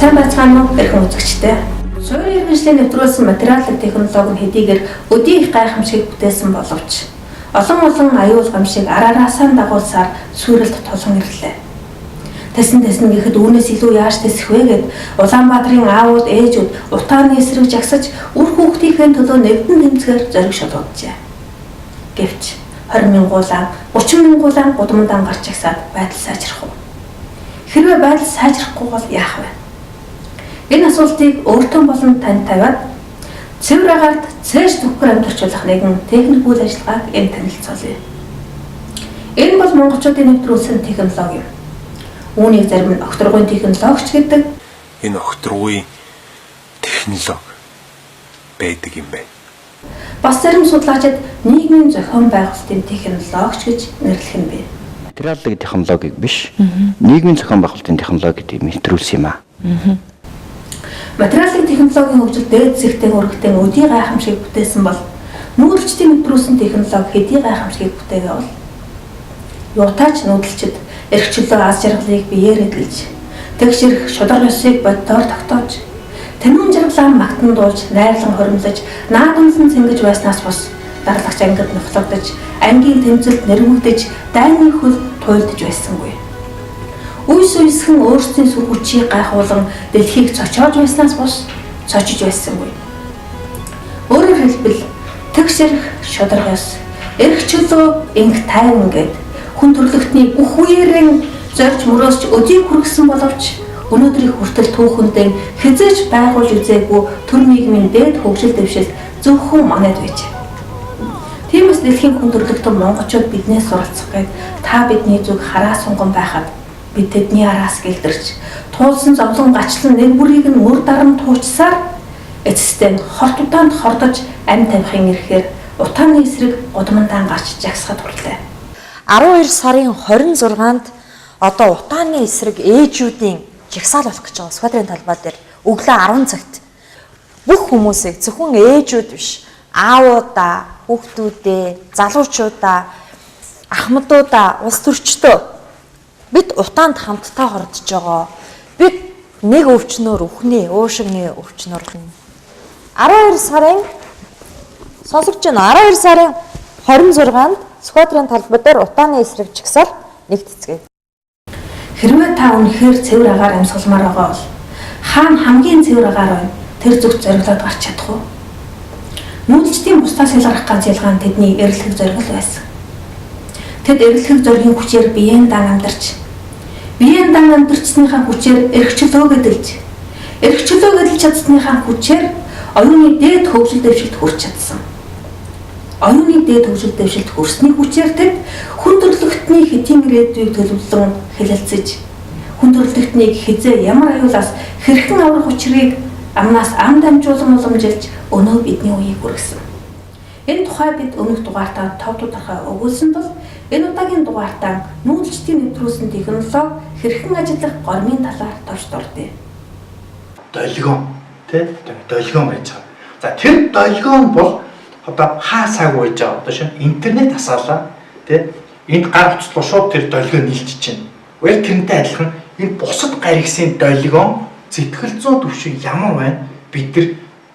Сайн байцгаана уу эрхэм үзэгчдээ. Суурь иргэншлийн нэвтрүүлсэн материалын технологи нь хэдийгээр өдий их гайхамшиг бүтээсэн боловч олон аюул гамшиг араараасаа дагуулсаар сүрэлд тулган ирлээ. Тэсэн гэхэд үүнээс илүү яаж тэсэх вэ гэд Улаанбаатарын аавууд ээжүүд утааны эсрэг жагсаж үр хүүхдийнхээ төлөө нэгдэн тэмцгээр зориг шалгуулжээ. Гэвч 20,000 30,000 гудамжаан гарч агсаад байдал сайжрах уу? Хэрвээ байдал сайжрахгүй бол яах вэ? Энэ асуултыг өөртөө болон танд тавиад цэвэр агаарт цээж төгөр амьдарчулах нэгэн техник үйл ажиллагааг энэ танилцуулъя. Энэ бол монголчуудын нэвтрүүлсэн технологи юм. Үүнийг зарим нь огторгуйн технологич гэдэг. Энэ огторгуйн технологи байдаг юм байна. Бас зарим судлаачид нийгмийн зохион байгуулалтын технологич гэж нэрлэх нь бий. Материалын технологиг биш. Нийгмийн зохион байгуулалтын технологи гэдэг нэвтрүүлсэн юм аа. Материалын технологийн хөгжил дээд зэгтэн өргөтэн өдий гайхамшиг бүтээсэн бол нүүдэлчдийн нэвтрүүлсэн технологи хэдий гайхамшиг бүтээгээ бол юутаач нүүдэлчд эрх чөлөө аз жаргалыг биеэр эдэлж тэгш ирэх шударга ёсыг боддоор тогтоож тэнүүн жаргалаа магтандуулж найрлан хоримлож наадамсан цэнгэж байснаас бус дарлагч ангид нухлагдаж ангийн тэмцэлд нэрвэгдэж дайны хөл туйлдж байсангүй. Үйс үйсхэн өөрсдийн сүр хүчийг гайхуулан дэлхийг цочоож байснаас бус цочиж байсангүй. Өөрөөр хэлбэл тэгш ирэх шударга ёс эрх чөлөө инх тайван гэд хүн төрлөختний бүх үеэрэн зорж мөрөөсч өдийг хүргэсэн боловч өнөөдрийн хүртэл түүхэндээ хязгаарч байгуулж үзээгүй төр нийгмийн дээд хөгжил дэвшилт зөвхөн манайд байж. Тиймээс дэлхийн хүн төрлөختөн монголчууд биднээс суралцах гээд та бидний зүг хараа сунган байхад бид тэдний араас гэлдэрч туулсан зовлон гачлан нэг бүрийг нь мөр дарам туучсаар эцэстээ хорт удаанд хордож амь тавихын ирэхээр утааны эсрэг гудамжаан гарч жагсахад хүрлээ. 12 сарын 26-нд одоо утааны эсрэг ээжүүдийн жагсаал болох гэж байгаа Сүхбаатарын талбай дээр өглөө 10 цагт бүх хүмүүсийг зөвхөн ээжүүд биш аавуудаа, хүүхдүүдээ, залуучуудаа, ахмадуудаа, улс төрчдөө бид утаанд хамтдаа хордож байгаа. Бид нэг өвчнөөр үхнээ, уушигны өвчнөөр 12 сарын сонсогч нь 12 сарын 26-нд Сүхбаатарын талбай дээр утааны эсрэг жагсаал нэгтгэцгээе. Хэрвээ та үнэхээр цэвэр агаар амьсгалмаар байгаа бол хаана хамгийн цэвэр агаар байна? Тэр зүгт зориглоод гарч чадах уу? Нүүдэлчдийн бусдаас ялгарх ганц ялгаа нь тэдний эрэлхэг зоригл байсан. Тэд эрэлхэг зоригийн хүчээр биеийн дан амьдарчсныхаа хүчээр эрх чөлөө гэдэлж чадсныхаа хүчээр оюуны дээд хөгжил дэвшилт хүрч чадсан. Оюуны дээд хөгжил дэвшилт хүрсний хүчээр тэд хүн төрлөختний хэдийн ирээдүйг төлөвлөн хэлэлцэж хүн төрлөختнийг хизээ ямар аюулаас хэрхэн аврах учрыг амнаас ам дамжуулан уламжилж өнөө бидний үеийг хүргэсэн. Энэ тухай бид өмнөх дугаартаа тов тодорхой өгүүлсэн бол энэ удаагийн дугаартаа нүүдэлчдийн нэвтрүүлсэн технологи хэрхэн ажиллах гормын талаар товч дурдъя. Долгион байж байгаа. За тэр долгион бол одоо хаа цаг байж байгаа. Одоо шинэ интернет асаалаа энд гар утас руу шууд тэр долгион нийлчихэж байна. Яг тэрнтэй адилхан энэ бусад гаригсын долгион сэтгэл зүйн төвшин ямар байна? Бид нар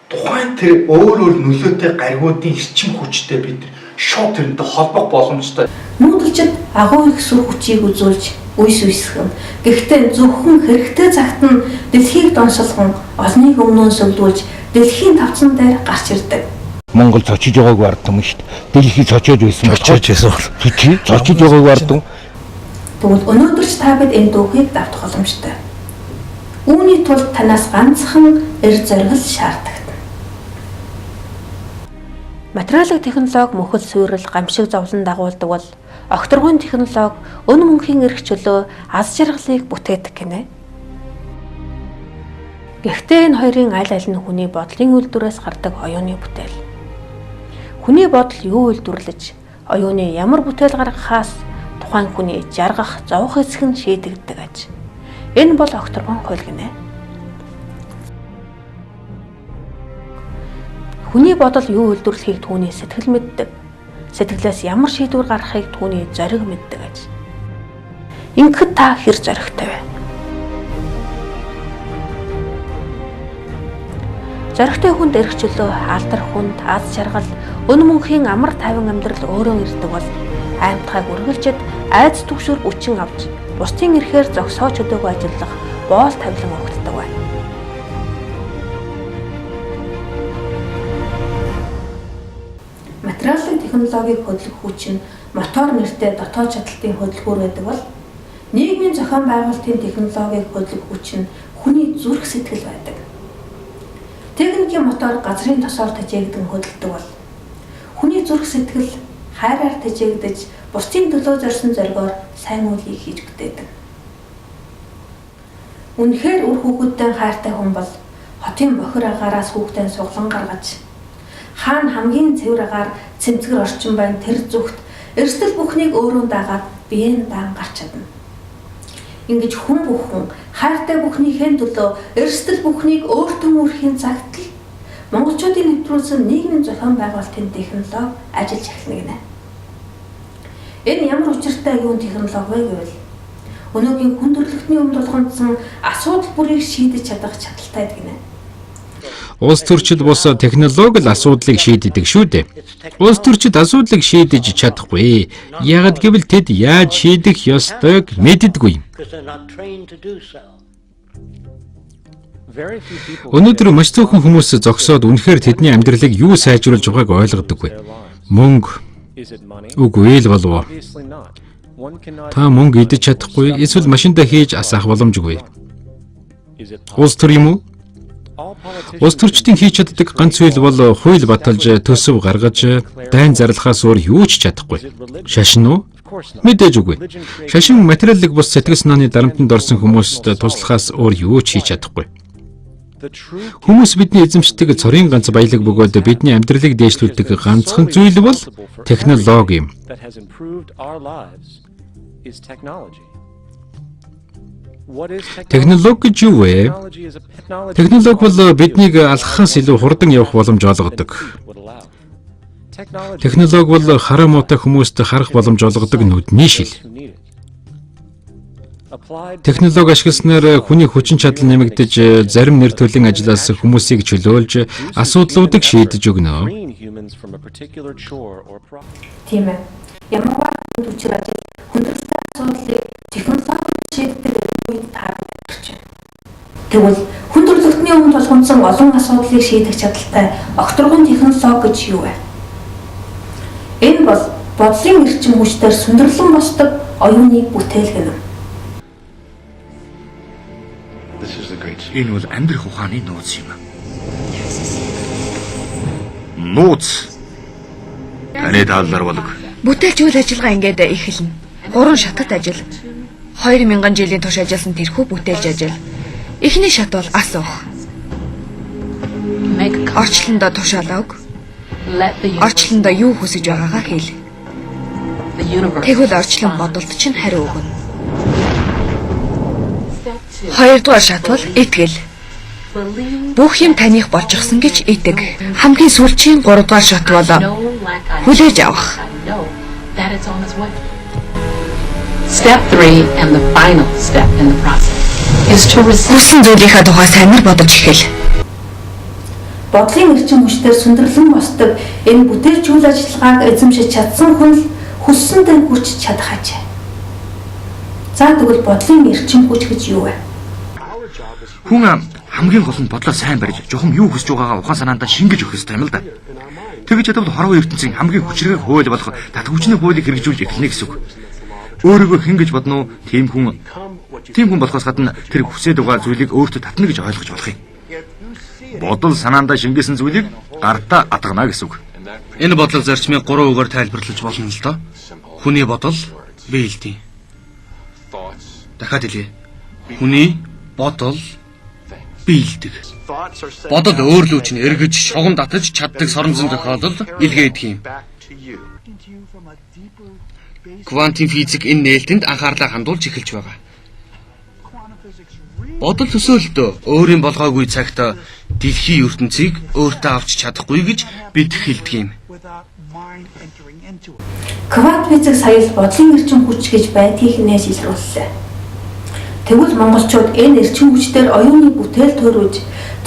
тухайн тэр өөр нөлөөтэй гаригуудын эрчим хүчтэй бид шууд тэрнтэй холбох боломжтой. Нүүдэлчд агуу их сүр хүчийг үзүүлж үйс үйсгэн. Гэхдээ зөвхөн хэрэгтэй цагт нь дэлхийг доншилгон олныг өмнөө сөвдүүлж дэлхийн тавцан дээр гарч ирдэг. Монгол цочиж байгаагүй ард юм шүү дээ. Дэлхий цочиж байсан бол цочиж байгаагүй ард юм. Тэгвэл өнөөдөр ч та бид энэ дүүхийг давтах боломжтой. Үүний тулд танаас ганцхан эрх зориг шаарддаг. Материалын технологи мөхөл суурил гамшиг зовлон дагуулдаг бол огторгуйн технологи өн мөнхийн эрх чөлөө аз жаргалыг бүтээдэг гинэ. Гэхдээ энэ хоёрын аль аль нь хүний бодлын үйлдвэрээс гардаг оюуны бүтээл. Хүний бодол юу үйлдвэрлэж, оюуны ямар бүтээл гаргахаас тухайн хүний жаргах, зовох эсэх нь шийдэгддэг аж. Энэ бол огторгуйн хууль гинэ. Хүний бодол юу үйлдвэрлэхийг түүний сэтгэл мэддэг. Сэтгэлээс ямар шийдвэр гаргахыг түүний зориг мэддэг аж. Ингэхэд та хэр зоригтой вэ? Зоригтой хүнд эрхчлөө, алдар хүнд, аз жаргал, өн мөнхийн амар тайван амьдрал өөрөө ирдэг бол аймтгайг үргэлжид айц түгшүүр бүчин авч бусдын эрхээр зогсоож өдөөгүй ажиллах боол тавилан өгддөг байна. Материалын технологиг хөдөлгөх хүч нь мотор нэртэй дотоод чадалтын хөдөлгүүр байдаг бол нийгмийн зохион байгуулалтын технологиг хөдөлгөх хүч нь хүний зүрх сэтгэл байдаг. Техникийн мотор газрын тосоор тэжээгдэн хөдөлдөг бол хүний зүрх сэтгэл хайраар тэжээгдэж бусдын төлөө зорьсон зоригоор сайн үйлийг хийж бүтээдэг. Үнэхээр үр хүүхэдтэй хайртай хүн бол хотын бохир агаараас хүүхдээ суглан гаргаж хаана хамгийн цэвэр агаар цэмцгэр орчин байна тэр зүгт эрсдэл бүхнийг өөрөө дагаад биеэн даан гарч чадна. Ингэж хүн бүхэн хайртай бүхнийхээ төлөө эрсдэл бүхнийг өөртөө үрхийн цагт л монголчуудын нэвтрүүлсэн нийгмийн зохион байгуулалтын технологи ажиллаж эхэлнэ гинэ. Энэ ямар учиртай юун технологи вэ гэвэл өнөөгийн хүн төрөлхтний өмнө тулгамдсан асуудал бүрийг шийдэж чадах чадaltaй гинэ. Улс төрчид бус технологи л асуудлыг шийддэг шүү дээ. Улс төрчид асуудлыг шийдэж чадахгүй. Ягд гэвэл тэд яаж шийдэх ёстойг мэддэггүй. Өнөөдөр маш цөөхөн хүмүүс зогсоод үнэхээр тэдний амьдралыг юу сайжруулж байгааг ойлгодоггүй. Мөнгө үгүй л болов. Та мөнгө идэж чадахгүй, эсвэл машиндаа хийж асаах боломжгүй. Улс төр юм уу? Улс төрчдийн хийж чаддаг ганц зүйл бол хууль баталж, төсөв гаргаж, дайн зарлахаас өөр юу ч чадахгүй. Шашин уу? Мэдээж үгүй. Шашин материаллык бус сэтгэл санааны дарамтанд орсон хүмүүст туслахаас өөр юу ч хийж чадахгүй. Хүмүүс бидний эзэмшдэг цорын ганц баялаг бөгөөд бидний амьдралыг дээшлүүлдэг ганцхан зүйл бол технологи юм. Технологи гэж юу вэ? Технологи бол биднийг алхахаас илүү хурдан явах боломж олгодог. Технологи бол хараа муутай хүмүүст харах боломж олгодог нүдний шил. Технологи ашигласнаар хүний хүчин чадал нэмэгдэж, зарим нэр төрлийн ажлаас хүмүүсийг чөлөөлж, асуудлуудыг шийдэж өгнө. Тийм ээ. Ямарваа хүчин ажил хүндрэлтэй асуудлыг технологи шийддэг үед таарч байна. Тэгвэл хүн төрөлхтний өмнө тулгамдсан олон асуудлыг шийдэх чадaltaй огторгон технологи гэж юу вэ? Энэ бол бодлын эрчим хүчээр сүндэрлэн босдог оюуны бүтээл гэнэ. Энэ бол амьдрах ухааны нууц юм. Нууц. Таны талаар болог. Бүтээлч үйл ажиллагаа ингээд эхэлнэ. 3 шатад ажил. 2000 жилийн турш ажилласан тэрхүү бүтээлч ажил. Эхний шат бол ас уух. Орчлондоо тушаалааг. Орчлондоо юу хүсэж байгаагаа хэл. Тэгвэл орчлон бодолд чинь хариу өгнө. Хоёрдугаар шат бол итгэл. Бүх юм таних болчихсон гэж итэг. Хамгийн сүүлчийн 3 дугаар шат бол хүлээж авах. Step 3 and the final step in the process is to receive. Хүссэн зүйлийнхаа тухай сайнаар бодож эхэл. Бодлын эрчим хүчээр сүндэрлэн босдог энэ бүтээлч үйл ажиллагааг эзэмшиж чадсан хүн л хүссэндээ хүрч чадах ажээ. За тэгвэл бодлын эрчим хүч гэж юу вэ? Хүн хамгийн гол нь бодлоо сайн барьж, жоохон юу хүсэж байгаагаа ухаан санаандаа шингэж өгөх ёстой юм л да. Тэгэж ядвал хорвоо ертөнцийн хамгийн хүчрэг хууль болох татгүчний хуулийг хэрэгжүүлж эхэлнэ гэсэн үг. Өөрийгөө хэн гэж бодно уу? Тийм хүн болохоос гадна тэр хүсээд байгаа зүйлийг өөртөө татна гэж ойлгож болох юм. Бодол санаандаа шингээсэн зүйлийг гартаа адгана гэсэн үг. Энэ бодлого зарчмыг 3 үгээр тайлбарлаж болно л доо. Хүний бодол, биелдийн. Дахиад хэлье. Хүний бодол, биелдэг. Бодол өөрлөө чинь эргэж, шогон татаж чаддаг соромжсон тохиолдолд илгээдэг юм. Квантын физик энэ нээлтэнд анхаарлаа хандуулж эхэлж байгаа. Бодол төсөөлөлтөө өөрийн болгоогүй цагт дэлхийн ертөнцийг өөртөө авч чадахгүй гэж бид хэлдэг юм. Квант физик сая л бодлын эрчим хүч гэж байдгийг нээж илрүүллээ. Тэгвэл монголчууд энэ эрчим хүчээр оюуны бүтээл төрүүлж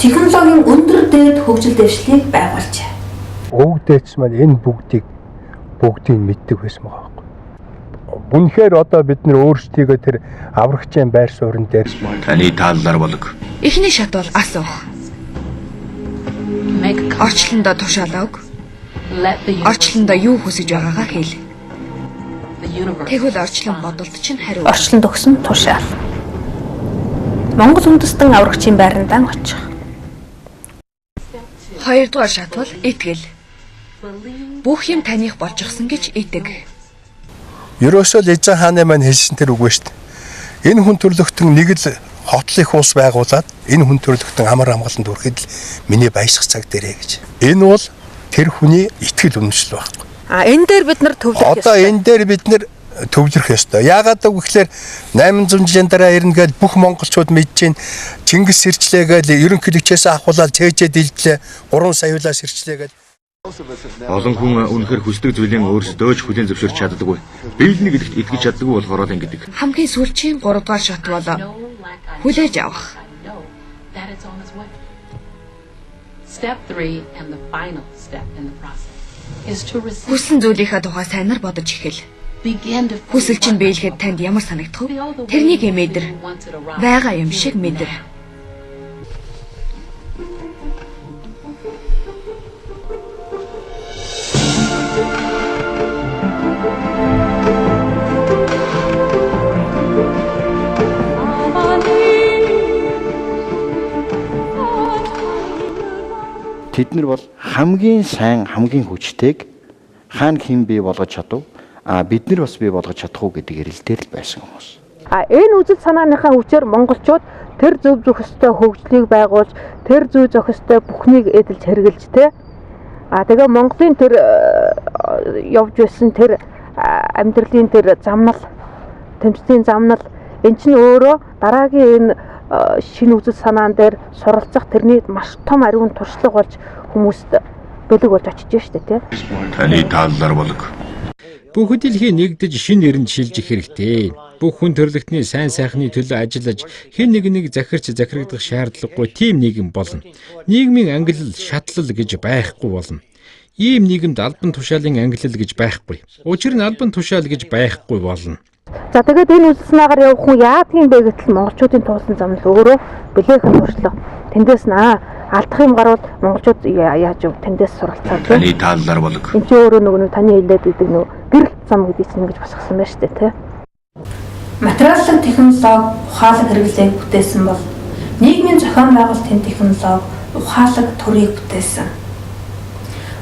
технологийн өндөр дээд хөгжил дэвшлийг байгуулжээ. Өвгдээч маань энэ бүгдийг мэддэг байсан байгаа байхгүй. Үнэхээр одоо бид нэр өөрсдийгөө тэр аврагчийн байр суурин дээр Таны тааллаар болог. Эхний шат бол ас уух. Орчлондоо тушаалааг. Орчлондоо юу хүсэж байгаагаа хэл. Тэгвэл орчлон бодолд чинь хариу. Орчлонд өгсөн тушаал. Монгол үндэстэн аврагчийн байрандаа очих. Хоёрдугаар шат бол итгэл. Бүх юм таних болчихсон гэж итэг. ерөөсөө л Эзэн хааны маань хэлсэн тэр үг шүү дээ. Энэ хүн төрлөختөн нэг л хотлын ус байгуулад энэ хүн төрлөختөн амар амгалан дүрхэд л миний баясах цаг дээрээ гэж. Энэ бол тэр хүний итгэл үнэмшил байхгүй. Энэ дээр бид нар төвлөрөх ёстой. Одоо энэ дээр бид нар төвлөрөх ёстой. Яагаад гэвэл 800 жилийн дараа ирнэ гэж бүх монголчууд мэдж чинь Чингис сэрчлээгээл ерөнхийлөгчөөс авахуулаад цээжээ дилдлээ 3 саяулаа сэрчлээгээл Олон хүн үнэхээр хүсдэг зүйлийн өөрсдөө ч хүлээн зөвшөөрч чаддаггүй. Биелнэ гэдэгт итгэж чаддаггүй болохоор л ингэдэг. Хамгийн сүүлчийн 3 дугаар шат бол хүлээж авах. Step 3 and the final step in the process is to receive. Хүссэн зүйлийнхаа тухай сайнаар бодож эхэл. Хүсэл чинь биелэхэд танд ямар санагдах вэ? Тэрнийг мэдэр. Байгаа юм шиг мэдэр. Тэд нар бол хамгийн сайн, хамгийн хүчтэйг хаана хэн бий болгож чадав? Бид нар бас бий болгож чадах уу гэдэг эрэлтээр л байсан хүмүүс. Энэ үзэл санааныхаа хүчээр монголчууд тэр зөв зохистой хөгжлийг байгуулж, тэр зөв зохистой бүхнийг эдэлж хэрэгжилж тэ. Тэгээ Монголын тэр явж байсан тэр амьдралын тэр замнал, тэмцлийн замнал эн чинь өөрөө дараагийн энэ шинэ үзэл санаан дээр суралцах тэрний маш том ариун туршлага болж хүмүүст бэлэг болж очиж штэ тий. Таны тааллаар болог. Бүх дэлхий нэгдэж шинэ эрен шилжих хэрэгтэй. Бүх хүн төрлөختний сайн сайхны төлөө ажиллаж хэн нэг захирч захирагдах шаардлагагүй тийм нийгэм болно. Нийгмийн ангилал, шатлал гэж байхгүй болно. Ийм нийгэмд албан тушаалын ангилал гэж байхгүй. Учир нь албан тушаал гэж байхгүй болно. За тэгээд энэ үзэл санаагаар явах хүн яадгийн бэ гэтэл монголчуудын туулсан зам л өөрөө блэхэн туршлага. Тэндээс нь алдах юм гарвал монголчууд яаж юу тэндээс суралцаад таны тааллаар болог. Энд чинь өөрөө нөгөө таны хэлээд идэг нөгөө гэрэл зам гэдэг чинь ингэж басгасан байна шүү дээ тий. Материалын технологи ухаалаг хэрэглээг бүтээсэн бол нийгмийн зохион байгуулалтын технологи ухаалаг төрийг бүтээсэн.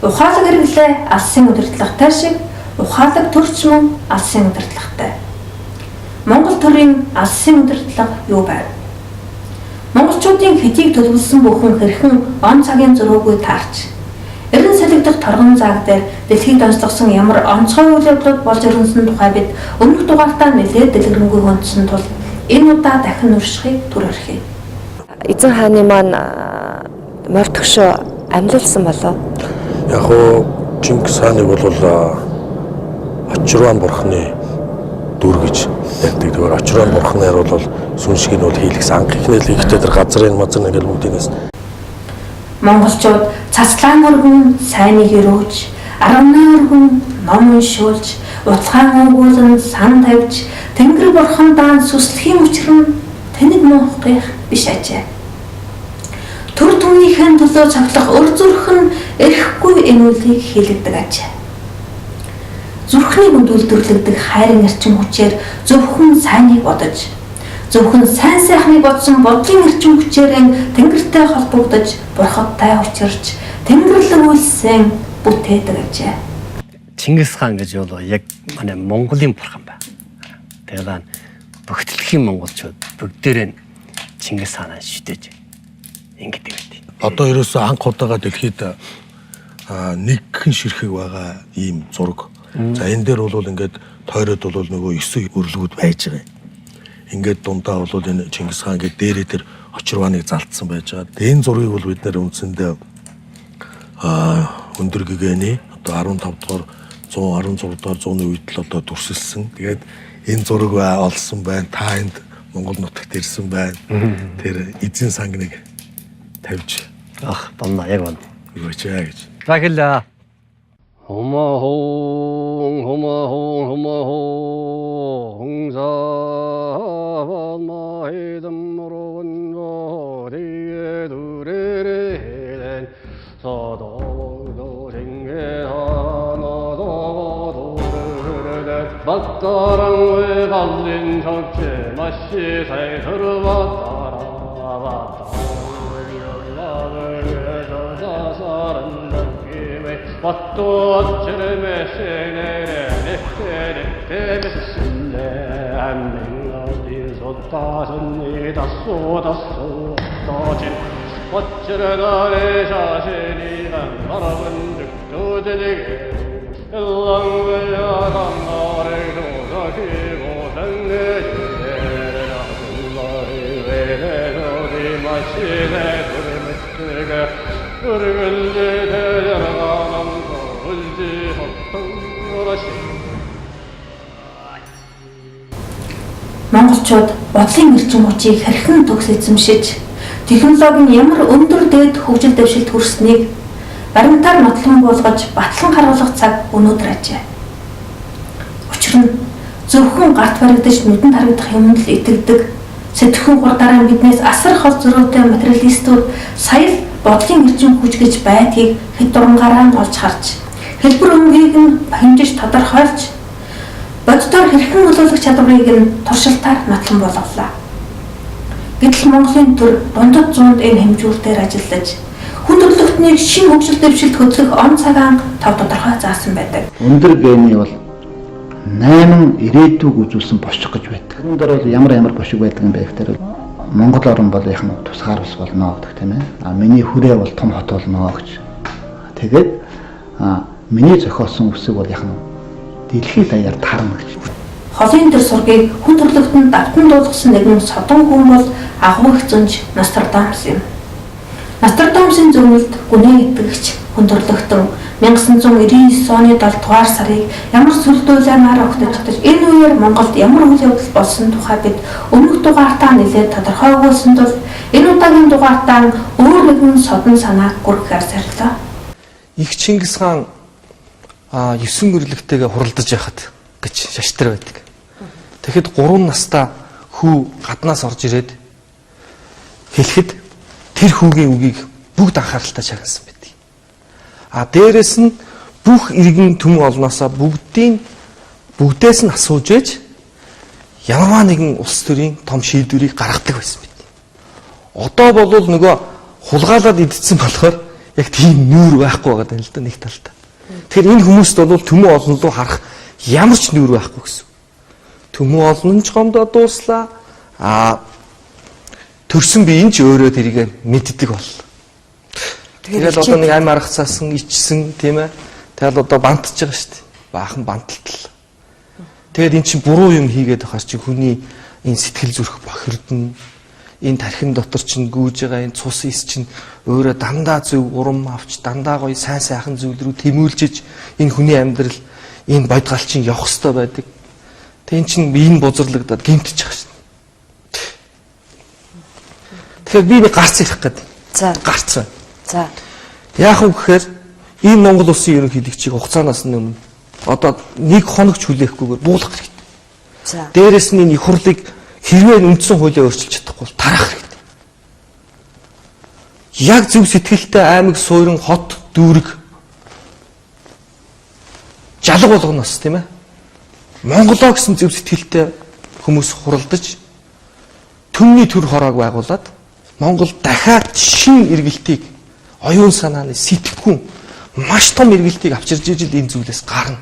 Ухаалаг хэрэглээ алсын удирдлагатай шиг ухаалаг төрч мөн алсын удирдлагатай. Монгол төрийн алсын удирдлага юу байв? Монголчуудын хэдийг төлөвлөсөн бүхэн хэрхэн он цагийн зөрүүгүй таарч эрен солигдох торгон зааг дээр дэлхийд онцлогсон ямар онцгой үйл явдлууд болж ирсэн тухай бид өмнөх дугаартаа нэлээд дэлгэрэнгүй хөндсөн тул энэ удаа дахин уршихыг түр орхив. Эзэн хааны маань мордөгшөө амьлуулсан болов? Яг уу Чингис хааныг бол очрон бурхны дүр гэж ярьдаг. Тэр очрон бурхнаар бол сүншгийг нь бол хийлгсэн анх ихнэл ихтэй тэр газрын мазар нэгэл бүгдээс монголчууд цацлаан өргөн сайныг өрөөж, арамнаа өргөн ном уншуулж, утгаан өгүүлэн сан тавьж, тэнгэр бурхан даан сүслэхийн учир нь тэнэг мөнхгийнх биш ажээ. Төр түмнийхэн төлөө цоглох өр зүрх нь эрэхгүй эмүүлгийг хийлгдэг ажээ. Зүрхний хүнд үйлдвэрлэгдэх хайрын эрчим хүчээр зөвхөн сайныг бодож, зөвхөн сайн сайхныг бодсон бодлын эрчим хүчээр тэнгэртэй холбогдож, бурхадтай учирч, тэнгэрлэг үйлсэн бүтээдэг ажээ. Чингис хаан гэж бол яг манай Монголын бурхан байна. Тэгээд бүх дэлхийн монголчууд бүгдээрээ Чингис хаанаа шүтэж ингэдэг байт. Одоо ерөөсөө анх удаага дэлхийд нэгхэн ширхэг байгаа ийм зураг. За энэ дээр бол ингээд тойроод бол нөгөө 9 өрлгүүд байж байгаа. Ингээд дундаа бол энэ Чингис хаан гэдэг дээрээ тэр очрваныг залтсан байж байгаа. Энэ зургийг бол бид нэр үндсэндээ өндөр гэгэний одоо 15 дугаар 116 дугаар 100-ны үед л одоо дүрсэлсэн. Тэгээд энэ зураг олсон байна. Та энд Монгол нутагт ирсэн байна. Тэр эзэн сангныг тавьж бомна яг бомна. Өгөөч гэж. За хэлээ. 호마홍 홍사반마이듬으로 원고리에 두레레는 서도도 생계하나도 도르르르 맞다랑 왜 발린 적재 맛이 살들어 맞다라 연락을 해서 자살한 느낌에 맛도 어쩌는 메시네레 네테레테베스네 안맹어디 쏟다졌니다 쏟았진 어쩌는 나의 자신이란 바람은 득도되게 일랑을야 강나를 도사시고 생내지내라 나의 외래너디 마시네 두르메뜨게 두르글리 대장가남 울지 헛통으로시 Монголчууд бодлын эрчим хүчийг хэрхэн төгс эзэмшиж технологи нь ямар өндөр дээд хөгжил дэвшилд хүрснийг баримтаар нотлон болгож батлан харуулах цаг өнөөдөр ажээ. Учир нь зөвхөн гарт баригдаж нүдэнд харагдах юмд л итгэдэг сэтгэхүйн хурдаараа биднээс асар хол зөрүүтэй материалистууд сая бодлын эрчим хүч гэж байдгийг хэд дурангараа олж харж хэлбэр өнгийг нь хэмжиж тодорхойлж боддоор хэрхэн нөлөөлөх чадварыг нь туршилтаар нотлон болголоо. Гэтэл Монголын төр дундад зуунд энэ хэмжүүрээр ажиллаж хүн төрөлхтнийг шин хөгжил дэвшилд хөтлөх он цагаан тав тодорхой заасан байдаг. Өндөр гений бол 8 ирээдүйг үзүүлсэн бошиг гэж байдаг. Үүн дээр бол ямар бошиг байдаг юм бэ гэхээр Монгол орн бол яхан тусгаар ус болно гэдэг тийм ээ. Миний хүрээ бол том хот болно гэж. Тэгээд миний зохиосон үсэг бол яхан дэлхийд даяар таарна гэж. Холын төр сургийг хүн төрлөختөнд давтан дуулгасан нэгэн содон хүн бол агуу их зөнж Нострадамус юм. Нострадамусын зөвнөлд гүний итгэгч хүн төрлөختөн 1999 оны 7 дугаар сарыг ямар сүлдүүлээр огтож энэ үеэр Монголд ямар үйл явдал болсон тухай бид өмнөх дугаартаа нэлээд тодорхой өгүүлсэн тул энэ удаагийн дугаартаа өөр нэгэн содон санаа гүрхээр зорилоо. Их Чингис хаан 9 өрлөгтэйгээ хуралдаж яхад гэж шаштар байдаг. Тэгэхэд 3 настай хүү гаднаас орж ирээд хэлэхэд тэр хүүгийн үгийг бүгд анхааралтай чагнасан байдаг. Дээрэс нь бүх иргэн түмэн олноосоо бүгдээс нь асууж ээж ямарваа нэгэн улс төрийн том шийдвэрийг гаргадаг байсан байт. Одоо бол нөгөө хулгаалаад идсэн болохоор яг тийм нүүр байхгүй байгаа юм л да нэг талдаа. Тэгэхээр энэ хүмүүст бол түмэн олон руу харах ямар ч нүүр байхгүй гэсэн. Түмэн олон ч гомдоо дууслаа. Төрсөн би энэ ч өөрөө тэрийг мэддэг боллоо. Тэгэл одоо нэг амь арга цаасан ичсэн тийм ээ. Тэгэл одоо бантж байгаа шүү дээ. Баахан банталтал. Тэгэд эн чинь буруу юм хийгээд байхаар чи хүний энэ сэтгэл зүрх бохирдно. Энэ тархин дотор чинь гүйж байгаа энэ цус ис чинь өөрөө дандаа зөв урам авч дандаа гоё сайн сайхан зүйл рүү тэмүүлжиж энэ хүний амьдрал энэ бодгал чинь явах ёстой байдаг. Тэг эн чинь энэ бузарлагдаад гэмтэж байгаа шүү дээ. Тэгэхээр би нэг гарц ирэх гэдэг. За. Гарц байна. За. Яах вэ гэхээр энэ Монгол улсын ерөнхийлөгчийг хугацаанаас өмнө одоо нэг хоног ч хүлээхгүйгээр буулгах хэрэгтэй. За. Дээрээс нь энэ их хурлыг хэрвээ үндсэн хуулиа өөрчилж чадахгүй бол тарах хэрэгтэй. Яг зөв сэтгэлтэй аймаг суурин хот дүүрэг жалга болгоноос тийм ээ. Монголоо гэсэн зөв сэтгэлтэй хүмүүс хуралдаж төмний төр хороог байгуулад Монгол дахиад шин эргэлтийг оюун санааны сэтгэхүн маш том эргэлтийг авчирж ижил энэ зүйлээс гарна.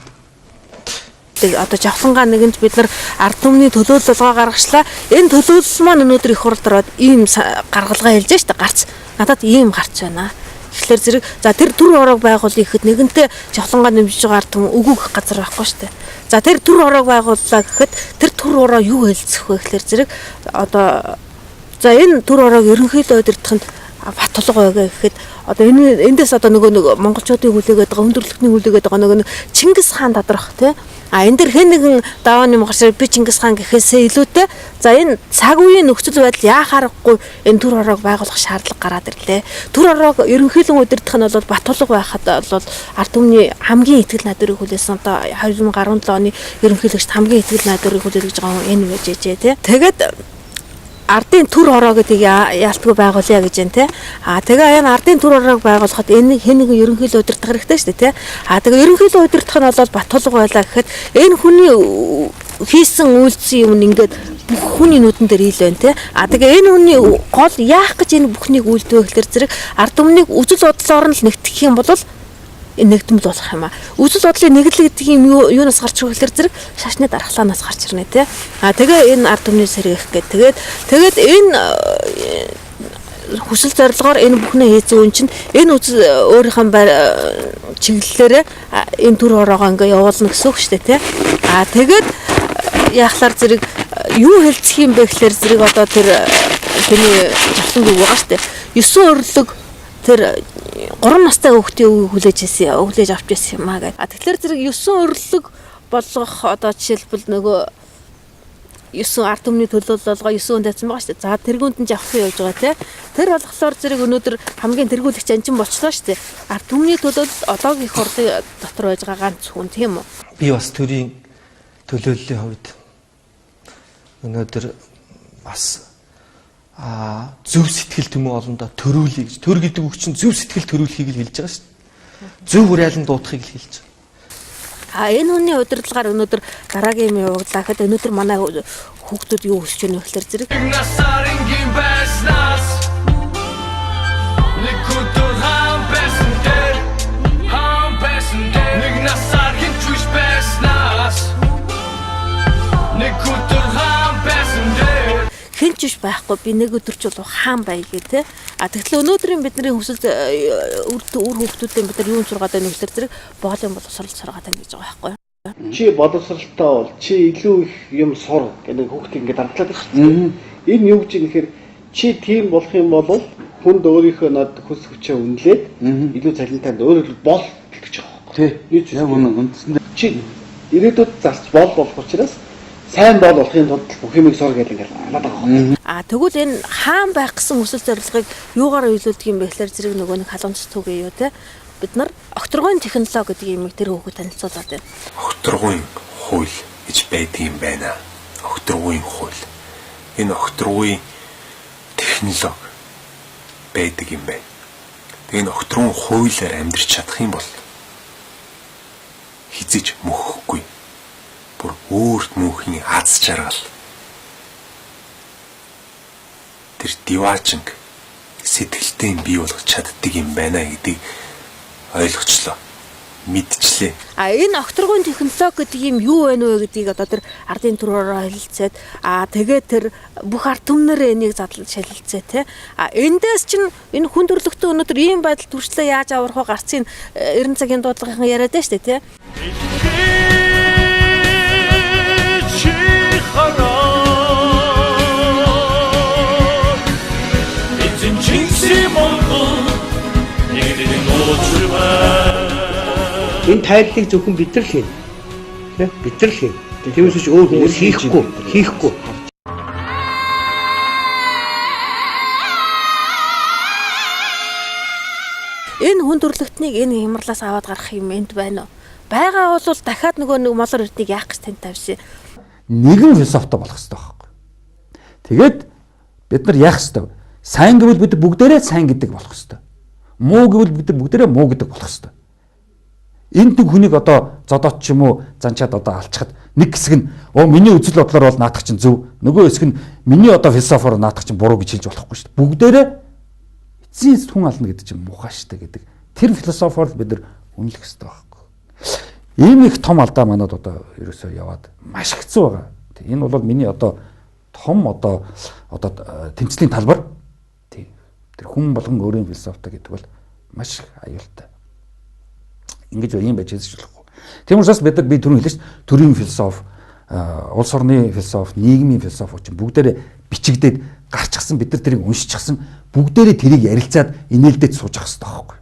Одоо жавхлангаа нэгэнд бид нар ард түмний төлөөлөлгөө гаргачлаа. Энэ төлөөлөл маань өнөөдөр их хурд ороод ийм гаргалгаа хэлж штэ гарц. Надад ийм гарц байна. Тэгэхээр зэрэг за тэр төр ороог байгуулъя гэхэд нэгэнтээ жавхлангаа нэмжиж байгаа ард түм өгөх газар байхгүй штэ. За тэр төр ороог байгууллаа гэхэд тэр төр ороо юу хэлцэх вэ гэхээр зэрэг одоо за энэ төр ороог ерөнхийдөө удирдахад Батулга байгаа гэхэд одоо эндээс одоо нөгөө монголчуудын хүлээгээд байгаа хүндрэлтний хүлээгээд байгаа нөгөө Чингис хаан доторх тий. Энэ дэр хэн нэгэн давааны мохорч би Чингис хаан гэхээсээ илүүтэй за энэ цаг үеийн нөхцөл байдал яхаарахгүй энэ төр хорог байгуулах шаардлага гараад ирлээ. Төр хорог ерөнхийлөн удирдах нь бол Батулга байхад бол ард түмний хамгийн итгэл найдварыг хүлээсэн одоо 2017 оны ерөнхийлөгчд хамгийн итгэл найдварыг хүлээх гэж байгаа энэ үежээ тий. Тэгээд ардын төр хороо гэдэг яалтгүй байгуулъя гэж байна те. Тэгээ энэ ардын төр хороог байгуулахад энэ хэн нэгэн ерөнхийлөө удирдах хэрэгтэй шүү дээ те. Тэгээ ерөнхийлөө удирдах нь бол Батулга байлаа гэхэд энэ хүний хийсэн үйлдэл юм ингээд бүх хүний нүдэн дээр ил байна те. Тэгээ энэ хүний гол яах гэж энэ бүхнийг үйлдвэ гэхэлэр зэрэг ард түмнийг үзэл бодлоор нь л нэгтгэх юм бол нэгдмэл болох юм аа. Үзэл бодлын нэглэл гэдэг юм юунаас гарч ирэх гэхээр зэрэг шашны дархлаанаас гарч ирнэ тий. Тэгээ энэ ард түмний сэргийх гэдэг. Тэгээд энэ хүсэл зорилгоор энэ бүхнээ хийсэн үн чинь энэ өөрийнх нь чиглэлээр энэ төр хороогоо ингээ явуулна гэсэн үг шүү дээ тий. Тэгээд яахлаар зэрэг юу хэлцэх юм бэ гэхээр зэрэг одоо тэр тэний жавсан үг байгаа шүү дээ. 9 өрлөг тэр 3 настай хүүхдийн үгийг хүлээж авч байсан юм аа гэдэг. Тэгэхээр зэрэг 9 өрлөг болгох одоо жишээлбэл нөгөө 9 ард түмний төлөөлөлгөө 9 хүн тавьсан байгаа шүү дээ. За тэргүүнд нь явах явж байгаа тий. Тэр болохоор зэрэг өнөөдөр хамгийн тэргүүлэгч анчин болчлоо шүү дээ. Ард түмний төлөөлөл одоогийн хурлын дотор байж байгаа ганц хүн тийм үү? Би бас төрийн төлөөллийн хувьд өнөөдөр бас зөв сэтгэл төмөө олондоо төрүүлээ гэж. Төр гэдэг үг чинь зөв сэтгэл төрүүлэхийг л хэлж байгаа шүү дээ. Зөв хүрээлэн дуудахыг л хэлж байгаа. Энэ хүний удирдлагаар өнөөдөр дараагийн юм явууллаа гэхэд өнөөдөр манай хүүхдүүд юу хүсэж байна вэ гэхээр зэрэг хинч байхгүй би нэг өдөрч бол хаан бай гэ тэ. Тэгтэл өнөөдрийн бидний хүсэл үр хүүхдүүдийн бид нар юун сургаад байна гэхээр зэрэг боолын боловсрол сургаад байна гэж байгаа байхгүй. Чи боловсролтой бол чи илүү их юм сур гэдэг хүүхдийг ингээд дардлаад байна шүү дээ. Энэ юу гэж юм гэхээр чи тийм болох юм бол хүнд өөрийнхөө над хүс хүчээ үнэлээд илүү цалинтай өөрөөр бол гэж байгаа байхгүй. Тий. Яг үнэ. Чи ирээдүйд зарч болох учраас сайн болохын тулд бүх юмыг сор гэдэг ингээд алаад байгаа. Тэгвэл энэ хаан байх гэсэн хүсэл зорилгыг юугаар үйлүүлдэг юм бэ гэхээр зэрэг нөгөө нэг халуунц түүгээ юу те. Бид нар окторгойн технологи гэдэг юмыг тэр хүүхэд танилцуулаад байна. Окторгойн хууль гэж байдаг юм байна. Окторгойн хууль. Энэ окторгойн технологи байдаг юм байна. Тэгээ энэ окторгойн хуулиар амьдрч чадах юм бол хизэж мөхгүй. Бүр өөрт мөнхийн аз жаргал. Тэр диваачинг сэтгэлтэй бий болгож чаддаг юм байна гэдгийг ойлгочлоо. Мэдчлээ. Энэ окторгойн технологи гэдэг юм юу вэ нөө гэдгийг одоо тэр ардын төрөөр хэлэлцээд тэгээд тэр бүх ард түмнэр энийг задлан шалилцээ те. Эндээс чинь энэ хүн төрлөختөө өнөөдөр ийм байдал төрчлөө яаж аврах вэ гарцын 90 цагийн дуудлагын яриад байна шүү дээ те. Энэ тайллыг зөвхөн бид нар хийн. Тэ? Бид нар хийн. Тиймээс ч өөр хүмүүс хийхгүй. Энэ хүн төрлөختнийг энэ хямралаас аваад гарах юм энд байна уу? Байгаа бол дахиад нөгөө нэг молор эрдийг яах гэж тань тавьсан. Нэгэн философтой болох хэрэгтэй байхгүй. Тэгээд бид нар яах хэрэгтэй? Сайн гэвэл бид бүгдээрээ сайн гэдэг болох хэрэгтэй. Муу гэвэл бид бүгдээрээ муу гэдэг болох хэрэгтэй. Энд нэг хүнийг одоо зодоод ч юм уу занчаад одоо алчхад нэг хэсэг нь миний үзэл бодлоор бол наадах чинь зөв, нөгөө хэсэг нь миний одоо философоор наадах чинь буруу гэж хэлж болохгүй шүү дээ. Бүгдээрээ эцсийн хүн ална гэдэг чинь муухай шүү дээ гэдэг. Тэр философоор бид нар үнэлэх хэрэгтэй байхгүй. Ийм их том алдаа манад одоо ерөөсөө яваад маш хэцүү байгаа. Энэ бол миний одоо том одоо тэмцлийн талбар. Тэр хүн болгон өөрийн философтой гэдэг бол маш аюултай. Ингэж ийм байж хэлж болохгүй. Тийм учраас бид түрүү хэлсэн төрийн философи, улс орны философи, нийгмийн философи чинь бүгдээрээ бичигдээд гарчихсан бид нар тэрийг уншчихсан бүгдээрээ тэрийг ярилцаад инээлдэж сууж ах хэрэгтэй байхгүй.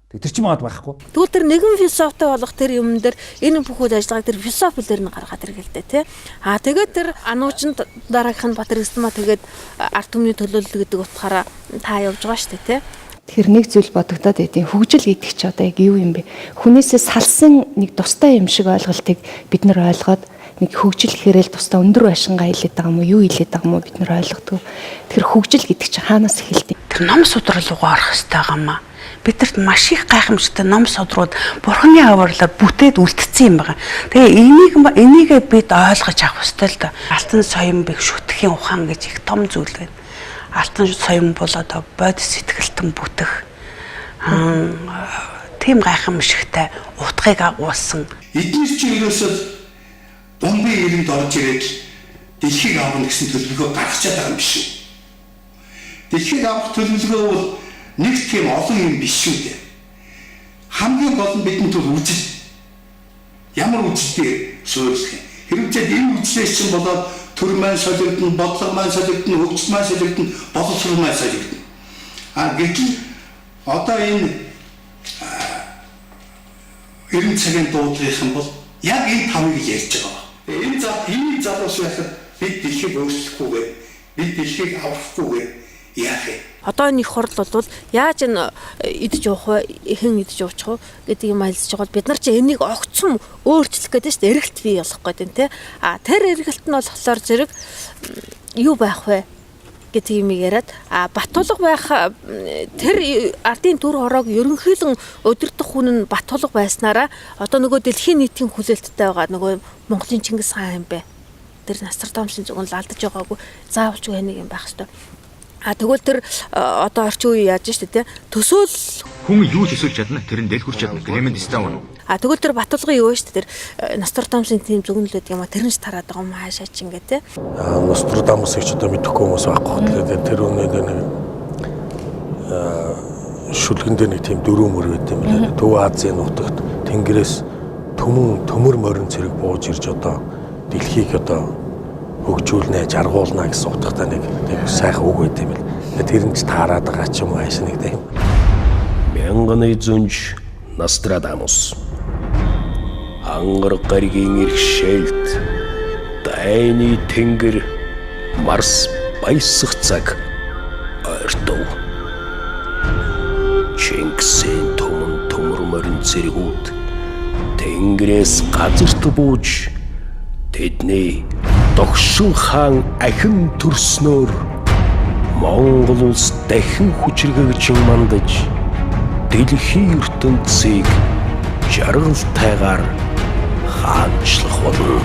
Тэр чинь маад байхгүй. Тэгвэл тэр нэгэн философитой болох тэр юм дээр энэ бүхүүд ажиллагааг тэр философи дээр нь гаргаад иргэлдэ тий. Тэгээд тэр ануучнд дараагийнх нь Батэр Эстмаа тэгээд ард түмний төлөөлөл гэдэг утгаараа та явж байгаа шүү дээ тий. Тэгэхээр нэг зүйл бодогдоод байдیں۔ Хөгжил гэдэг чи одоо яг юу юм бэ? Хүнээсээ салсан нэг тустай юм шиг ойлголтыг бид нар ойлгоод нэг хөгжил гэхээрэл тустай өндөр байшингаа хэлээд байгаа юм уу? Юу хэлээд байгаа юм уу? Бид нар ойлгодог. Тэгэхээр хөгжил гэдэг чи хаанаас эхэлдэг? Тэр ном судрал руугаа орох хэрэгтэй байгаа юм аа. Бидэрт маш их гайхамшигтай ном судрууд Бурханы авралаар бүтээд үлдсэн юм байна. Тэгээ энийг бид ойлгож авах хэрэгтэй л да. Алтан соён бэх шүтгэхийн ухаан гэж их том зүйл байна. Алтан соён бол одоо бодис сэтгэлтэн бүтэх тийм гайхамшигтай утгыг агуулсан. Эдгээр чинь ерөөсөө бомбын ирэнд орж ирээд дэлхийг авах гэсэн төлөвлөгөө гаргачаад байгаа юм биш үү? Дэлхийг авах төлөвлөгөө бол нэг тийм олон юм биш шүү дээ. Хамгийн гол нь бидний тул үжил. Ямар үжилтэй суурьлах юм. Хэрэгжээд энэ үжлээс чинь болоод төр маань солигдно, бодлого маань солигдно, хөгжил маань солигдно, боловсрол маань солигдно. Гэтэл одоо энэ 90 цагийн дуудлагын юм бол яг энэ тавыг ярьж байгаа. Энэ залуус байхад бид дэлхийг өөрчлөхгүйгээр, бид дэлхийг аврахгүйгээр яах вэ? Одоо энэ их хурл бол яаж энэ идэж явах вэ? Хэн идэж явуучих вэ гэдэг юм айлсж байгаа. Бид нар чи энийг огцом өөрчлөх гэдэг шүү дээ. Эргэлт бий болох гэдэг тийм. Тэр эргэлт нь болохоор зэрэг юу байх вэ гэдэг юм яриад Батулга байх тэр ардын төр хороог ерөнхийлөн удирдах хүн нь Батулга байснараа одоо нөгөө дэлхийн нийтийн хүлээлттэй байгаа нөгөө Монголын Чингис хаан юм бэ. Тэр Насар Томсын зүгэн л алдаж байгаагүй заавалч нэг юм байх ёстой. Тэгвэл тэр одоо орчин үе яаж штэ тий төсөөл хүн юу ч өсөж чадна тэрэн дээл хүрч чадна Клемент Стаун. Тэгвэл тэр Батулгын юу штэ тэр Нострадамусын тийм зүгнэлүүд юм а тэр нь ч тараад байгаа юм хаашаа ч ингээ тий. Нострадамусыг ч одоо мэдэхгүй хүмүүс байхгүй. Тэгээд тэр үнээр нэг шүлгэндээ нэг тийм дөрөв мөр байт юм лээ. Төв Азийн нутагт тэнгэрээс төмөр морин цэрэг бууж ирж одоо дэлхийг одоо хөгжүүлнэ, жаргуулна гэсэн утгатай нэг сайхан үг байт юм л. Тэр нь ч таарад байгаа ч юм уу хаашаа нэг тийм. Мянганы зүнж Нострадамус. Ангар гаригийн иршээлт дайны тэнгэр Марс баясах цаг ойртов. Чингисийн төмөр морин цэргүүд тэнгэрээс газарт бууж тэдний Догшин хаан ахин төрснөөр Монгол улс дахин хүчрхэгж мандаж дэлхийн ертөнцийг жаргалтайгаар хаанчлах болно.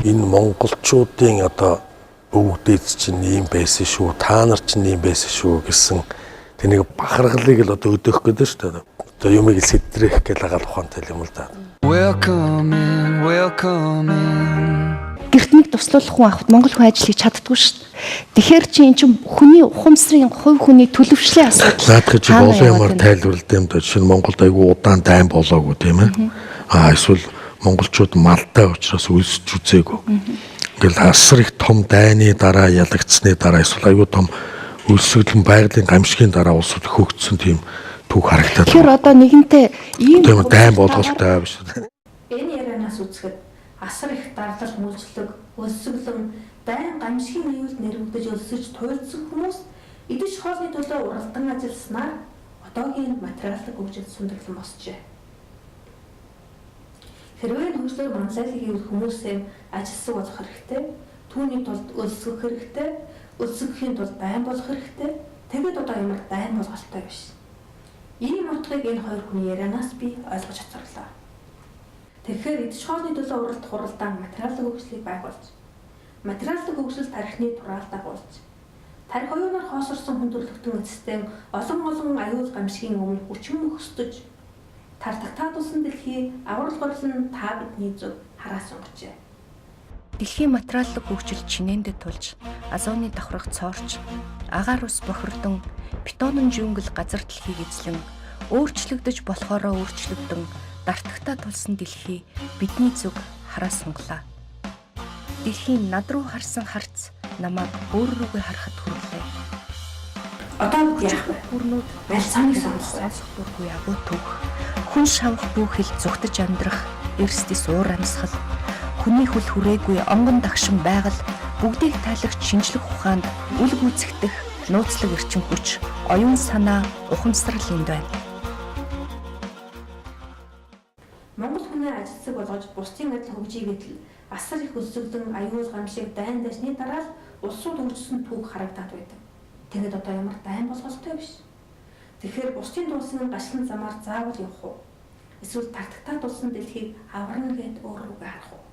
Энэ монголчуудын одоо өвгдөөд чинь ийм байсан шүү, та нар чинь ийм байсан шүү гэсэн тэнийг бахаргалыг л одоо өдөөх гэдэг шүү дээ. Одоо юмыг сэтрэх гэж агаал ухаантай юм л да. Welcome in. Гэрт нэг туслуулах хүн авахд монгол хүн ажил хийж чаддгүй шүү дээ. Тэгэхээр чи эн чинь хүний ухамсарын хувь хүний төлөвшлийн асуудал. Наадах чи олон юмар тайлбарлалтай юм да. Жишээ нь Монголд айгүй удаан дайн болоогүй тийм ээ. Эсвэл монголчууд малтай учраас үлсэж үзээгүй. Ингээл асар их том дайны дараа ялагдсны дараа эсвэл айгүй том үлсгэлэн байгалийн гамшигын дараа улсууд хөгжсөн тийм түүх харагдаад. Тэгэхээр одоо нэгэнтээ ийм дайн болголтой биш. Энэ ярианаас үзэхэд асар их дарлал мүүлжлэг, өлсгөлөн, дайн гамшигын аюулд нэрвэгдэж өлсөж туйлдсан хүмүүс идэж хоолны төлөө уралдан ажилласнаар одоогийн материалын хөгжил сүндэглэн босжээ. Хэрвээ хөгжлөөр манлайлал хийх хүмүүсээ ажилсаг болох хэрэгтэй, түүний тулд өлсгөх хэрэгтэй, өлсгөхийн тулд дайн болох хэрэгтэй. Тэгэд одоо ямар дайн болголтой биш. Ийм утгыг энэ хоёр хүний ярианаас би ойлгож чадсарлаа. Тэгэхээр идэж хоолны төлөө уралдах хуралдаан материалын хөгжлийг байгуулж, материалын хөгжил тархины тураал дагуулж, тархи оюунаар хоосорсон хүндрэлтэн эцэстэн олон аюул гамшигын өмнө хүчин мөхсдөж, тартагтаа тусан дэлхий аврал горлон та бидний зөв хараа сунгажээ. Дэлхийн материалын хөгжил чинээндээ тулж, азууны давхрах цоорч, агаар ус бохирдон, бетонын жүнгэл газар дэлхийг эзлэн, өөрчлөгдөж болохоороо өөрчлөгдөн, дартагтаа тулсан дэлхий бидний зүг хараа сунглаа. Дэлхийн над руу харсан харц намайг өөр рүүгээ харахад хүрлээ. Одоо яах вэ? Бүрнүүд аль самыг сонгох вэ? Бүргүй агуу төг. Хүн шавх бүхэл зүгтж амьдрах, эрсдэс уур амьсгал. Хүний хүл хүрээгүй онгон дагшин байгаль бүгдийг тайлагч шинжлэх ухаанд үл гүйцэтгэх нууцлаг эрчим хүч, оюун санаа, ухамсарал энд байна. Монгол хүний ажилтсаг болгож бусдын адил хөгжиж идэл асар их өсөлдөн аюул гамшиг дайн дэсний дараа л улсууд хөгжсөн түүх харагдаад байдаг. Тэгэд одоо ямар дайн болгостой биш. Тэгэхээр бусдын дуусын гашлан замаар заавал явах уу? Эсвэл тактиктай дуусан дэлхийг аварна гэд өөр рүүгээ харах уу?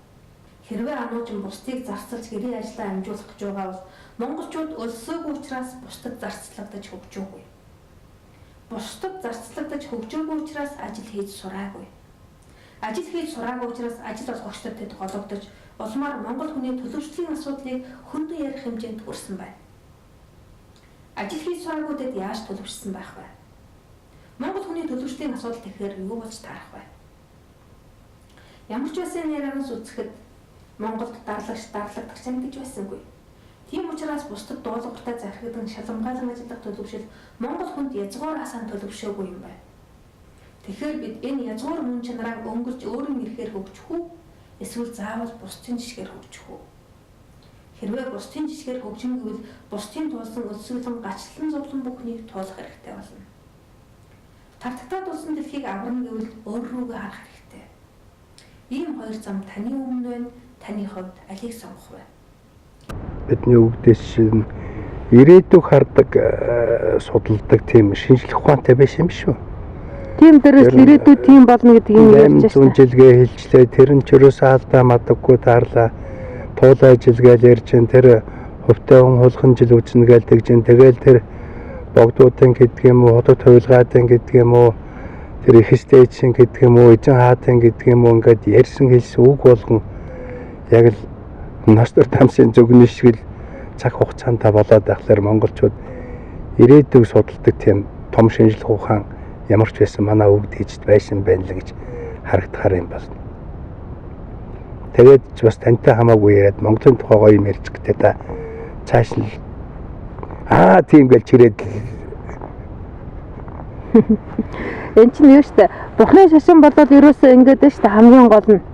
Хэрвээ ануужин бусдыг зарцалж гэрийн ажлаа амжуулах гэж байгаа бол монголчууд өлсөөгүй учраас бусдад зарцлагдаж хөгжөөгүй. Бусдад зарцлагдаж хөгжөөгүй учраас ажил хийж сураагүй. Ажил хийж сураагүй учраас ажил олгогчдод тэд гологдож улмаар монгол хүний төлөвшлийн асуудлыг хөндөн ярих хэмжээнд хүрсэн байна. Ажил хийж сураагүй тэд яаж төлөвшсөн байх вэ? Монгол хүний төлөвшлийн асуудал тэгэхээр юу болж таарах вэ? Ямар ч байсан ярианаас үзэхэд Монголд дарлагдагч гэж байсангүй. Тийм учраас бусдад дуулууртай зархигдан шаламгаалan ажиллах төлөвшил Монгол хүнд язгуураасаа төлөвшөөгүй юм байна. Тэгэхээр бид энэ язгуур мөн чанараа өнгөрч өөрийн ирэхээр хөгжих үү? Эсвэл заавал бусдын жишгээр хөгжих үү? Хэрвээ бусдын жишгээр хөгжин гэвэл бусдын туулсан өсвөлэн гачлан зовлон бүхнийг туулах хэрэгтэй болно. Тартагтаа тулсан дэлхийг аварна гэвэл өөр рүүгээ харах хэрэгтэй. Ийм хоёр зам таны өмнө байна. Таны хувьд алийг сонгох вэ? Бидний өвгдөөс шин ирээдүг хардаг, судалдаг тийм шинжлэх ухаантай байсан юм шүү. Тийм дээрээс ирээдүйд тийм болно гэдэг юм ярьж байна. 800 жилгээ хэлжлээ. Тэр нь ч юусаа алдаа мадаггүй таарлаа. Туулаа жилгээл ярьж ин тэр хувьтай хүн хулхан жил үзнэ гээл тэгж ин тэгэл тэр богдуудын гэдэг юм уу, хотод хувилгаадын гэдэг юм уу, тэр их стейжин гэдэг юм уу, эзэн хаатын гэдэг юм уу ингээд ярьсан хэлсэн үг болгон яг л Нострадамсын зөвгөн шиг л цаг хугацаанд болоод байхлаар монголчууд ирээдүйг судалдаг тийм том шинжлэх ухаан ямар ч байсан манай өвгд хийжд байсан байна л гэж харагдахаар юм байна. Тэгээд ч бас тантай хамаагүй яриад Монголын тухай гоё юм ярьж гэдэг та цааш нь тийм гэлж ирээд энэ чинь юу штэ Бурхны шашин болоод ерөөсөө ингэдэг штэ хамгийн гол нь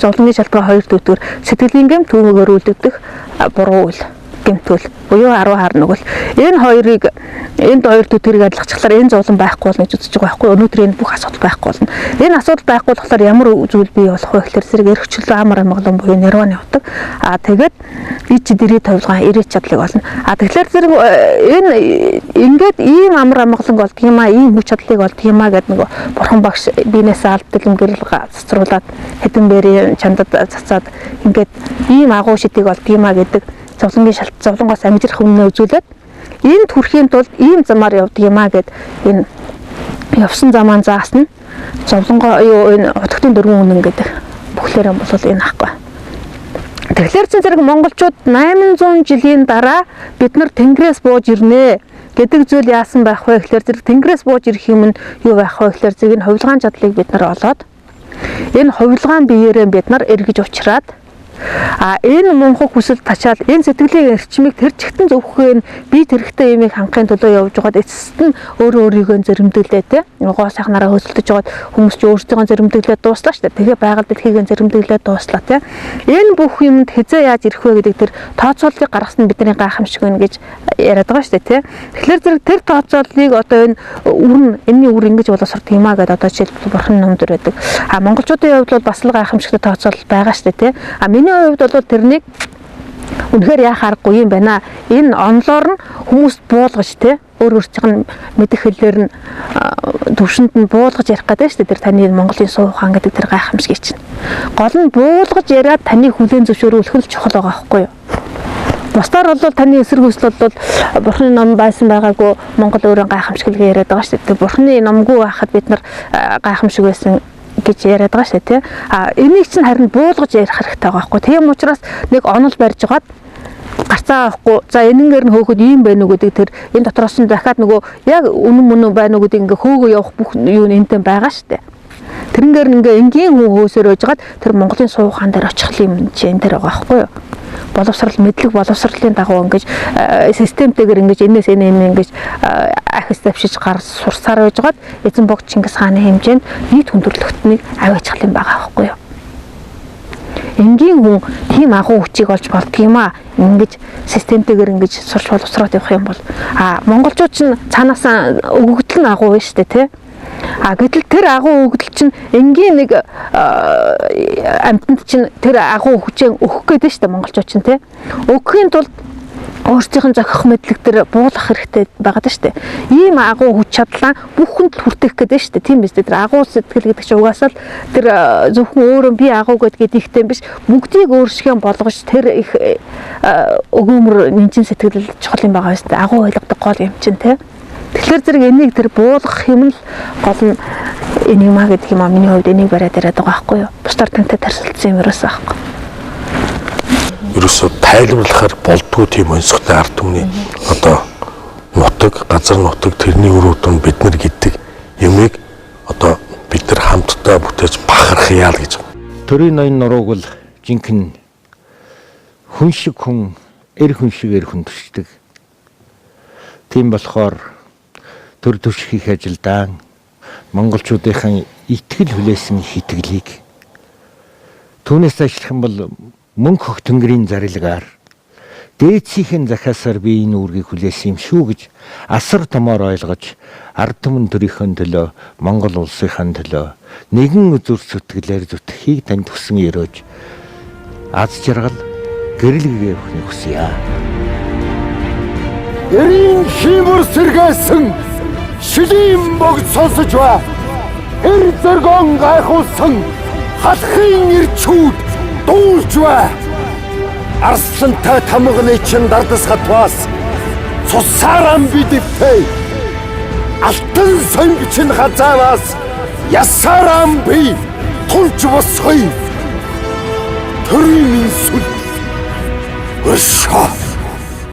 зовлонгийн шалтгаан хоёр төвтөр сэтгэлийн гэм түүгээр үлддэг буруу үйл гэмтвэл буюу 10 хар нүгэл энэ хоёрыг энд хоёр төвтөрийг адилгахчлаар энэ зовлон байхгүй болно гэж үзэж байгаа байхгүй өнөөдөр энэ бүх асуудал байхгүй болно энэ асуудал байхгүй болохоор ямар зүйл бий болох вэ гэхээр зэрэг эрхчлөө амар амгалан буюу нирваны явдаг тэгээд ич дэрий тавилгаан ирээч чадлыг болно тэгэхээр зэрэг энэ ингээд ийм амар амгалан болдгиймаа ийм хүч чадлыг болдгиймаа гэдэг нөгөө бурхан багш биенээс алдтал гэрэл цацруулаад хэдэн бэрийн чандад цацаад ингээд ийм агуу шидийг болдгиймаа гэдэг зовлонгоос амжирах өмнө үзүүлээд энд хүрэхийн тулд ийм замаар явдаг юмаа гэд энэ явсан замаа заасан зовлонгоо юу энэ утгын дөрвөн үнэн гэдэг бүхлээрээ бол энэ ахгүй. Тэгэхээр зэрэг монголчууд 800 жилийн дараа бид нар тэнгэрээс бууж ирнэ гэдэг зүйл яасан байх вэ гэхээр зэрэг тэнгэрээс бууж ирэх юм нь юу байх вэ гэхээр зэрэг энэ хувилгаан чадлыг бид нар олоод энэ хувилгаан биеэрээ бид нар эргэж учраад энэ мунхаг хүсэл тачаал энэ сэтгэлийн эрчмийг тэр чигтэн зөвхөн би тэрхтээ юмыг хангахын төлөө явж байгаад эцэст нь өөрөө өөрийгөө зэрэмдэглээ те гоо сайхнараа хөсөлдөж байгаад хүмүүс ч өөрсдөө зэрэмдэглээд дууслаа шүү дээ. Тэгээ байгаль дэлхийг зэрэмдэглээд дууслаа те энэ бүх юмд хизээ яаж ирэх вэ гэдэг тэр тооцооллыг гаргасан нь бидний гайхамшиг байна гэж яриад байгаа шүү дээ те. Тэгэхээр зэрэг тэр тооцооллыг одоо энэ энэний үр ингэж боловсрох юм а гэдэг одоо жишээлбэл бурхан номдэр байдаг. Монголчуудын хувьд бол бас л гайхамшигтай тооцоолол байгаа шүү дээ те. Миний хувьд бол тэрнийг үнэхээр яах аргагүй юм байна. Энэ онлоор нь хүмүүст буулгаж те өөр өөрсдийнх нь мэдэх хэлээр нь төвшөнд нь буулгаж ярих гэдэг шүү дээ. Тэр таны Монголын суу ухаан гэдэг тэр гайхамшиг чинь. Гол нь буулгаж яриад таны хүлээн зөвшөөрөх л чухал байгаа байхгүй юу? Бусдаар бол таны эсрэг хүсэл бол бурхны ном байсан байгаагүй Монгол өөрөө гайхамшиг л яриад байгаа шүү дээ. Бурхны номгүй байхад бид нар гайхамшиг байсан гэж яриад байгаа шүү тий. Энийг чинь харин буулгаж ярих хэрэгтэй байгаа байхгүй. Тийм учраас нэг онол барьж гаад гарцаа авахгүй. За энэнгээр нь хөөхөд ийм байна уу гэдэг тэр энэ дотроос нь дахиад нөгөө яг үнэн мөн байна уу гэдэг ингээ хөөгөө явах бүх юу энтэй байгаа шүү дээ. Тэрнгээр нь ингээ энгийн хүн хөөсөөр өжгаад тэр Монголын суу ухаан дээр очих юм чинь энэ дээр байгаа байхгүй юу. боловсрал мэдлэг боловсролын дагуу ингэж системтэйгээр ингэж энэс энэ ингэж ахис тавьшиж гар сурсаар байж гад эзэн богд Чингис хааны хэмжээнд нийт хүндрэлтнийг аваачих юм байгаа байхгүй юу. Энгийн хүн тийм агуу хүчийг олж болдгийм аа. Ингэж системтэйгээр ингэж сурч боловсроод явах юм бол монголчууд ч цаанаас өгөгдөл нь агуу байна шүү дээ тий. Гэтэл тэр агуу өгөгдөл чинь энгийн нэг амьтанд чинь тэр агуу хүчээ өгөх гэдэг шүү дээ монголчууд чинь тий. Өгөхийн тулд өөрсдийнх нь зохих мэдлэг тэр буулгах хэрэгтэй байгаад шүү дээ. Ийм агуу хүч чадлаа бүх хүнд хүртэх гэдэг шүү дээ. Тийм биз дээ. Тэр агуу сэтгэл гэдэг чинь угаасаа л тэр зөвхөн өөрөө би агуу гэдгээд ихтэй биш бүгдийг өөрсгөө болгож тэр их өгөөмөр нэмчин сэтгэл чухал юм байгаа шүү дээ. Агуу ойлгодог гол юм чинь тий. Тэгэхээр зэрэг энийг тэр буулгах юм л гол нь энигма гэдэг юм аа миний хувьд энийг бариад яриад байгаа байхгүй юу. Бусдаар тантай тарсалдсан юм ерөөсөө байхгүй. Ерөөсөө тайлбарлахаар болдгоо тийм онцгой ард түмний одоо нутаг, газар нутаг тэрний өрөөдөн бид нар гэдэг юмыг одоо бид нар хамтдаа бүтээж бахархъя л гэж. Төрийн ноён нурууг л жинхэнэ хүн шиг хүн, эр хүн шиг эр хүн төшдөг. Тийм болохоор төр төвш хийх ажилдаа монголчуудынхаа итгэл хүлээсэн хитгэлийг түүнээс ажиллах юм бол мөнх хөх тэнгэрийн зарилгаар дээдсийн захиасаар би энэ үүргийг хүлээсэн юм шүү гэж асар томоор ойлгож ард түмэн төрийнхөө төлөө Монгол улсынхаа төлөө нэгэн үзүр зүтгэлээр зүтгэхийг танд хүсэн өрөөж аз жаргал гэрэлгээ өгөхний хүсье. Эрийн химэр сэргээсэн шилийн богд сонсож ба эр зөргөн гайхуулсан халахын ирчүүд дуулж ба арслантай тамганы чин дардас хатвас цусаран бидтэй алтан сонгочин хазаавас ясаран би тулж босхой төрийн сүл өшөө